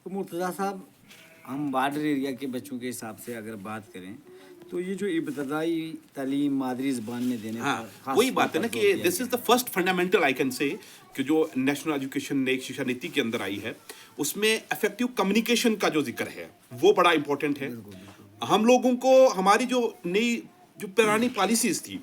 तो मुर्तज़ा साहब, हम बॉर्डर एरिया के बच्चों के हिसाब से अगर बात करें तो ये जो इब्तदाई तालीम मादरी ज़बान में देने हाँ, पर खास वही तौर बात है पर ना जोर कि दिया दिस गया इज द है। First fundamental I can say कि जो नेशनल एजुकेशन नई शिक्षा नीति के अंदर आई है उसमें इफेक्टिव कम्युनिकेशन का जो जिक्र है वो बड़ा इंपॉर्टेंट है। बिल्कुल बिल्कुल हम लोगों को हमारी जो नई जो पुरानी पॉलिसीज थी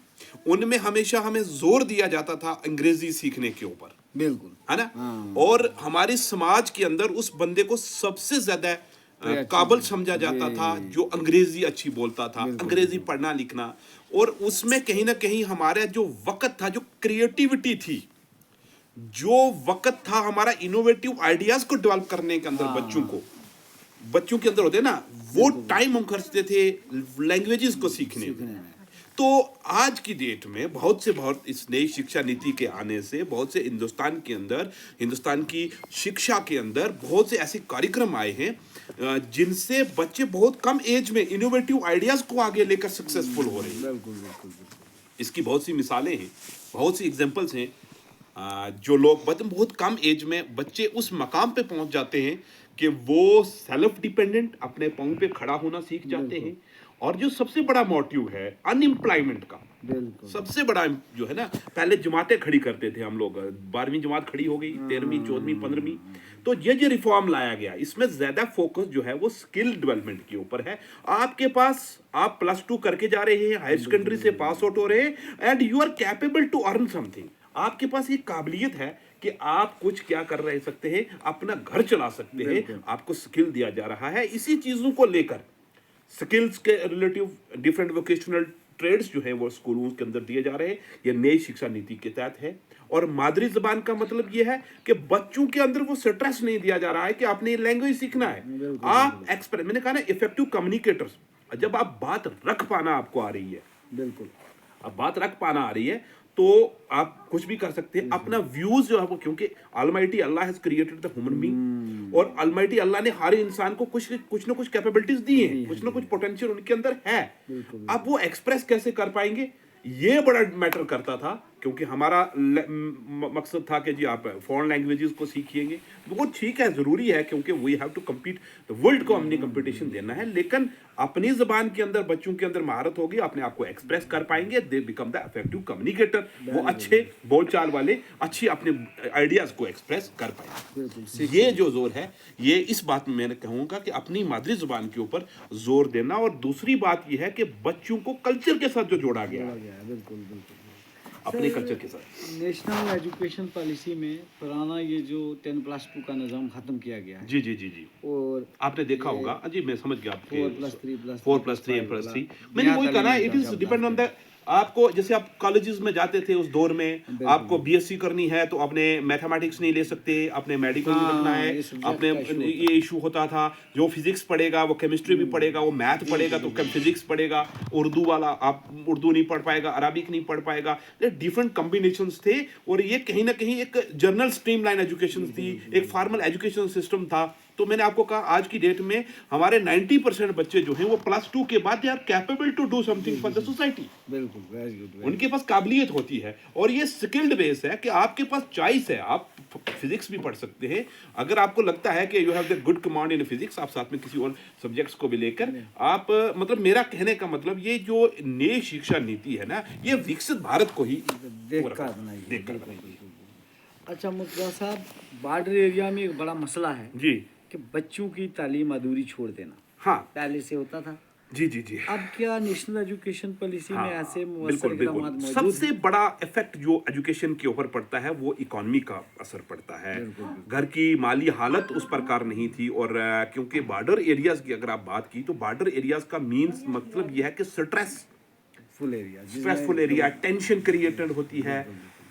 उनमें हमेशा हमें जोर दिया जाता था अंग्रेजी सीखने के ऊपर, बिल्कुल। है ना। हाँ, और हमारे समाज के अंदर उस बंदे को सबसे ज्यादा प्रायोरिटी काबिल दी समझा जी, जाता था जो अंग्रेजी अच्छी बोलता था, बिल्कुल अंग्रेजी बिल्कुल पढ़ना लिखना। और उसमें कहीं ना कहीं हमारा जो वक्त था, जो क्रिएटिविटी थी, जो वक्त था हमारा इनोवेटिव आइडियाज को डेवलप करने के अंदर बच्चों हाँ, को, बच्चों के अंदर होते हैं ना, वो बिल्कुल बिल्कुल टाइम हम खर्चते थे लैंग्वेजेस को सीखने में। सीखने में। तो आज की डेट में बहुत इस नई शिक्षा नीति के आने से बहुत से हिंदुस्तान के अंदर, हिंदुस्तान की शिक्षा के अंदर बहुत से ऐसे कार्यक्रम आए हैं जिनसे बच्चे बहुत कम एज में इनोवेटिव आइडियाज को आगे लेकर सक्सेसफुल हो रहे हैं। बिल्कुल बिल्कुल बिल्कुल इसकी बहुत सी मिसालें हैं, बहुत सी एग्जांपल्स हैं। जो लोग बहुत कम एज में बच्चे उस मकाम पे पहुंच जाते हैं कि वो सेल्फ डिपेंडेंट अपने पाँव पे खड़ा होना सीख जाते बिल्कुल हैं। और जो सबसे बड़ा मोटिव है अनएम्प्लॉयमेंट का, बिल्कुल सबसे बड़ा जो है ना, पहले जमातें खड़ी करते थे हम लोग, 12वीं जमात खड़ी हो गई, 13वीं 14वीं 15वीं। तो ये जो रिफॉर्म लाया गया इसमें ज्यादा फोकस जो है वो स्किल डेवलपमेंट के ऊपर है। आपके पास, आप +2 करके जा रहे हैं, हायर सेकेंडरी से पास आउट हो रहे हैं and you are capable to earn something. आपके पास ये काबिलियत है कि आप कुछ क्या कर रहे सकते हैं, अपना घर चला सकते हैं। बिल्कुल आपको स्किल दिया जा रहा है। इसी चीजों को लेकर स्किल्स के रिलेटिव डिफरेंट वोकेशनल ट्रेड्स जो हैं वो स्कूलों के अंदर दिए जा रहे हैं। ये नई शिक्षा नीति के तहत है। और मादरी जबान का मतलब ये है कि बच्चों के अंदर वो स्ट्रेस नहीं दिया जा रहा है कि आपने ये लैंग्वेज सीखना है। बिल्कुल आप बिल्कुल एक्सप्रेस, मैंने कहा ना, इफेक्टिव कम्युनिकेटर्स, जब आप बात रख पाना आपको आ रही है, बिल्कुल अब बात रख पाना आ रही है तो आप कुछ भी कर सकते हैं। अपना व्यूज जो है वो, क्योंकि almighty Allah has created the human being, और ऑलमाइटी अल्लाह ने हर इंसान को कुछ ना कुछ कैपेबिलिटीज दी हैं, कुछ ना कुछ पोटेंशियल उनके अंदर है। बिल्कुल अब वो एक्सप्रेस कैसे कर पाएंगे, ये बड़ा मैटर करता था। क्योंकि हमारा मकसद था कि जी आप फॉरेन लैंग्वेजेस को सीखिएंगे, वो ठीक है, जरूरी है, क्योंकि we have to compete, world को हमने कंपटीशन देना है। लेकिन अपनी जबान के अंदर बच्चों के अंदर महारत होगी, अपने आप को एक्सप्रेस कर पाएंगे, they become the effective communicator. वो अच्छे बोलचाल वाले, अच्छी अपने आइडियाज को एक्सप्रेस कर पाएंगे। बिल्कुल ये जो जोर है, ये इस बात में मैं कहूंगा कि अपनी मादरी जुबान के ऊपर जोर देना। और दूसरी बात यह है कि बच्चों को कल्चर के साथ जो जोड़ा गया जोड़ा है, गया है। बिल्कुल बिल्कुल अपने सर, कल्चर के साथ। नेशनल एजुकेशन पॉलिसी में पुराना ये जो 10+2 का निज़ाम ख़त्म किया गया है जी जी जी जी, और आपने देखा ये होगा। जी मैं समझ गया आपके 4+3+3+5 4+3+3। मैंने नया वही कहा ना, तालीमी इट निज़ाम इज जब डिपेंड ऑन लाते द, आपको जैसे आप कॉलेजेस में जाते थे उस दौर में, बिल्कुल आपको बिल्कुल बीएससी करनी है तो आपने मैथमेटिक्स नहीं ले सकते, अपने मेडिकल नहीं रखना हाँ, है, ये सब्जेक्ट अपने का इशू होता ये इशू होता था। जो फिजिक्स पढ़ेगा वो केमिस्ट्री भी पढ़ेगा, वो मैथ जी पढ़ेगा जी तो जी फिजिक्स पढ़ेगा। उर्दू वाला, आप उर्दू नहीं पढ़ पाएगा, अरबिक नहीं पढ़ पाएगा। डिफरेंट कॉम्बिनेशंस थे। और ये कहीं ना कहीं एक जनरल स्ट्रीमलाइन एजुकेशन थी, एक फॉर्मल एजुकेशन सिस्टम था। तो मैंने आपको कहा आज की डेट में हमारे 90% बच्चे जो हैं वो +2 के बाद they are capable to do something for the society. बिल्कुल वेरी गुड वेरी उनके पास काबिलियत होती है। और ये स्किल्ड बेस है कि आपके पास चॉइस है, आप फिजिक्स भी पढ़ सकते हैं। अगर आपको लगता है कि you have the good command in physics, आप साथ में किसी और सब्जेक्ट्स को भी लेकर आप, मतलब मेरा कहने का मतलब ये जो नई शिक्षा नीति है ना, ये विकसित भारत को ही देखकर बनाई गई देखकर बिल्कुल बनाई गई। बिल्कुल। अच्छा मुर्तज़ा साहब, बॉर्डर एरिया में एक बड़ा मसला है जी कि बच्चों की तालीम अधूरी छोड़ देना हाँ, पहले से होता था। जी जी जी, अब क्या नेशनल एजुकेशन पॉलिसी में हाँ, ऐसे बिल्कुल मुअस्सर बिल्कुल। इक़दामात मौजूद सबसे हैं? बड़ा इफेक्ट जो एजुकेशन के ऊपर पड़ता है वो इकोनॉमी का असर पड़ता है। बिल्कुल बिल्कुल घर की माली हालत उस प्रकार नहीं थी। और क्योंकि बॉर्डर एरियाज की अगर आप बात की तो बॉर्डर एरियाज का मीन्स मतलब यह है कि full area stressful area, tension created होती है,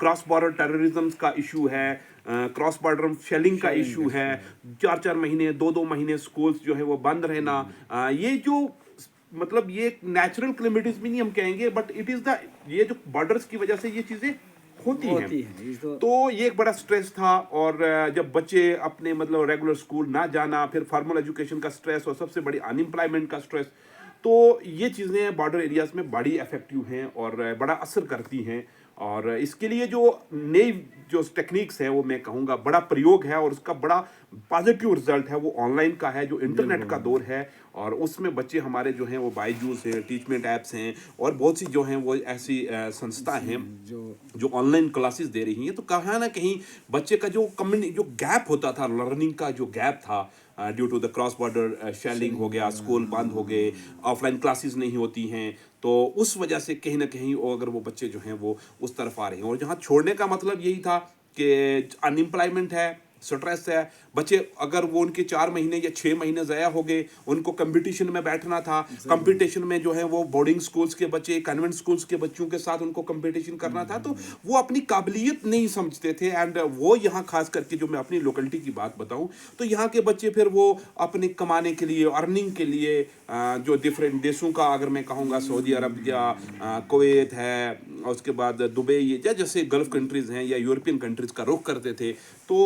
क्रॉस बॉर्डर टेररिज्म का इशू है, क्रॉस बॉर्डर शेलिंग का इशू है, 4-4 महीने 2-2 महीने स्कूल्स जो है वो बंद रहना। ये जो मतलब ये नेचुरल क्लेमिटीज भी नहीं हम कहेंगे, बट इट इज द, ये जो बॉर्डर्स की वजह से ये चीजें होती हैं। होती हैं इस तो ये एक बड़ा स्ट्रेस था। और जब बच्चे अपने मतलब रेगुलर स्कूल ना जाना, फिर फॉर्मल एजुकेशन का स्ट्रेस, और सबसे बड़ी अनएम्प्लॉयमेंट का स्ट्रेस, तो ये चीज़ें बॉर्डर एरियाज में बड़ी इफेक्टिव हैं और बड़ा असर करती हैं। और इसके लिए जो नई जो टेक्निक्स है वो मैं कहूँगा बड़ा प्रयोग है और उसका बड़ा पॉजिटिव रिजल्ट है वो ऑनलाइन का है, जो इंटरनेट का दौर है, और उसमें बच्चे हमारे जो हैं वो बायजूस हैं, टीचमेंट ऐप्स हैं, और बहुत सी जो हैं वो ऐसी संस्था हैं जो ऑनलाइन क्लासेस दे रही हैं। तो कहाँ ना कहीं बच्चे का जो जो गैप होता था, लर्निंग का जो गैप था, due to the cross border shelling हो गया, स्कूल बंद हो गए, ऑफलाइन क्लासेस नहीं होती हैं, तो उस वजह से कहीं ना कहीं अगर वो बच्चे जो हैं वो उस तरफ आ रहे हैं। और जहाँ छोड़ने का मतलब यही था कि अनएम्प्लॉयमेंट है, स्ट्रेस है, बच्चे अगर वो उनके 4 महीने या 6 महीने ज़ाया हो गए, उनको कंपटीशन में बैठना था, कंपटीशन में जो है वो बोर्डिंग स्कूल्स के बच्चे, कन्वेंट स्कूल्स के बच्चों के साथ उनको कंपटीशन करना था, तो वो अपनी काबिलियत नहीं समझते थे। एंड वो यहाँ खास करके जो मैं अपनी लोकेलिटी की बात बताऊँ, तो यहाँ के बच्चे फिर वो अपने कमाने के लिए, अर्निंग के लिए जो डिफरेंट देशों का, अगर मैं कहूँगा सऊदी अरब या कुवैत है, और उसके बाद दुबई, या जैसे गल्फ कंट्रीज़ हैं या यूरोपियन कंट्रीज़ का रुख करते थे। तो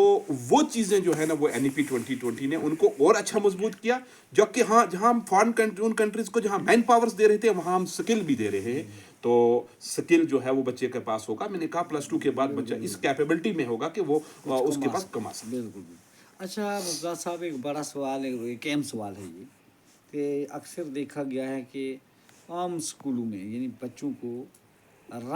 वो चीज़ें जो है ना वो NEP 2020 ने उनको और अच्छा मजबूत किया, जबकि हाँ, जहाँ हम फॉरेन कंट्री, उन कंट्रीज़ को जहाँ मैन पावर्स दे रहे थे, वहाँ हम स्किल भी दे रहे हैं। तो स्किल जो है वो बच्चे के पास होगा, मैंने कहा +2 के बाद बच्चा इस कैपेबिलिटी में होगा कि वो उसके पास कमा सके। बिल्कुल बिल्कुल। अच्छा मुर्तज़ा साहब, एक बड़ा सवाल है, एक अहम सवाल है ये, कि अक्सर देखा गया है कि आम स्कूलों में यानी बच्चों को रट